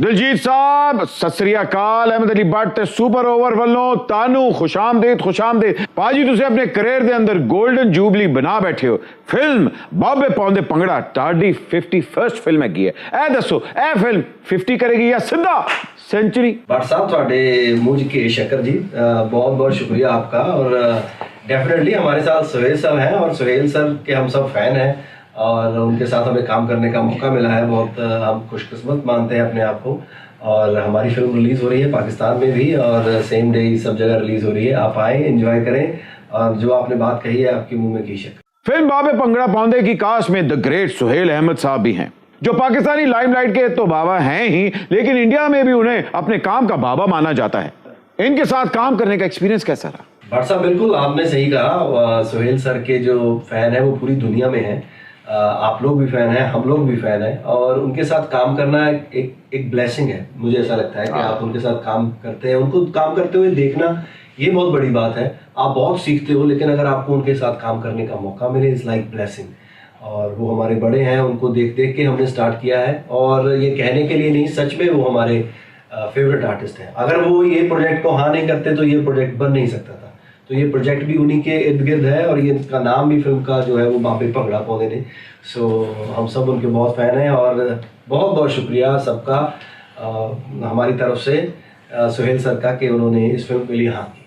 ਦਿਲਜੀਤ ਸਾਹਿਬ ਸਤਿ ਸ੍ਰੀ ਅਕਾਲ। Ahmad Ali but ਤੇ super over ਵੱਲੋਂ ਤੁਹਾਨੂੰ ਖੁਸ਼ਾਮਦੀਦ। ਭਾਜੀ ਤੁਸੀਂ ਆਪਣੇ ਕੈਰੀਅਰ ਦੇ ਅੰਦਰ 골ਡਨ ਜੂਬਲੀ ਬਣਾ ਬੈਠੇ ਹੋ। ਫਿਲਮ ਬਾਬੇ ਪਾਉਂਦੇ ਭੰਗੜਾ ਤੁਹਾਡੀ 51st ਫਿਲਮ ਹੈਗੀ ਹੈ। ਇਹ ਦੱਸੋ ਇਹ ਫਿਲਮ 50 ਕਰੇਗੀ ਜਾਂ ਸਿੱਧਾ सेंचुरी? भट्ट साहब थोड़े मुंह के शक्कर जी बहुत बहुत शुक्रिया आपका। और डेफिनेटली हमारे साथ सुहेल सर हैं और सुहेल सर के हम सब फैन हैं और उनके साथ हमें काम करने का मौका मिला है। बहुत हम खुशकिस्मत मानते हैं अपने आप को। और हमारी फिल्म रिलीज़ हो रही है पाकिस्तान में भी और सेम डे सब जगह रिलीज़ हो रही है। आप आए, एंजॉय करें और जो आपने बात कही है आपके मुंह में की शक्कर। फिल्म बाबे भंगड़ा पाउंदे की कास्ट में द ग्रेट सुहेल अहमद साहब भी हैं, जो पाकिस्तानी लाइमलाइट के तो बाबा हैं ही, लेकिन इंडिया में भी उन्हें अपने काम का बाबा माना जाता है। इनके साथ काम करने का एक्सपीरियंस कैसा रहा? भट्ट साहब बिल्कुल आपने सही कहा। सुहेल सर के जो फैन है वो पूरी दुनिया में है। आप लोग भी फैन हैं, हम लोग भी फैन हैं और उनके साथ काम करना एक ब्लेसिंग है। मुझे ऐसा लगता है कि आप उनके साथ काम करते हैं, उनको काम करते हुए देखना ये बहुत बड़ी बात है। आप बहुत सीखते हो, लेकिन अगर आपको उनके साथ काम करने का मौका मिले इज़ लाइक ब्लेसिंग। और वो हमारे बड़े हैं, उनको देख देख के हमने स्टार्ट किया है और ये कहने के लिए नहीं, सच में वो हमारे फेवरेट आर्टिस्ट हैं। अगर वो ये प्रोजेक्ट को हाँ नहीं करते तो ये प्रोजेक्ट बन नहीं सकता था। तो ये प्रोजेक्ट भी उन्हीं के इर्द गिर्द है और ये इसका नाम भी फिल्म का जो है वो बाबे भंगड़ा पाउंदे ने। सो हम सब उनके बहुत फ़ैन हैं और बहुत बहुत शुक्रिया सबका हमारी तरफ से सुहेल सर का कि उन्होंने इस फिल्म के लिए हाँ किया।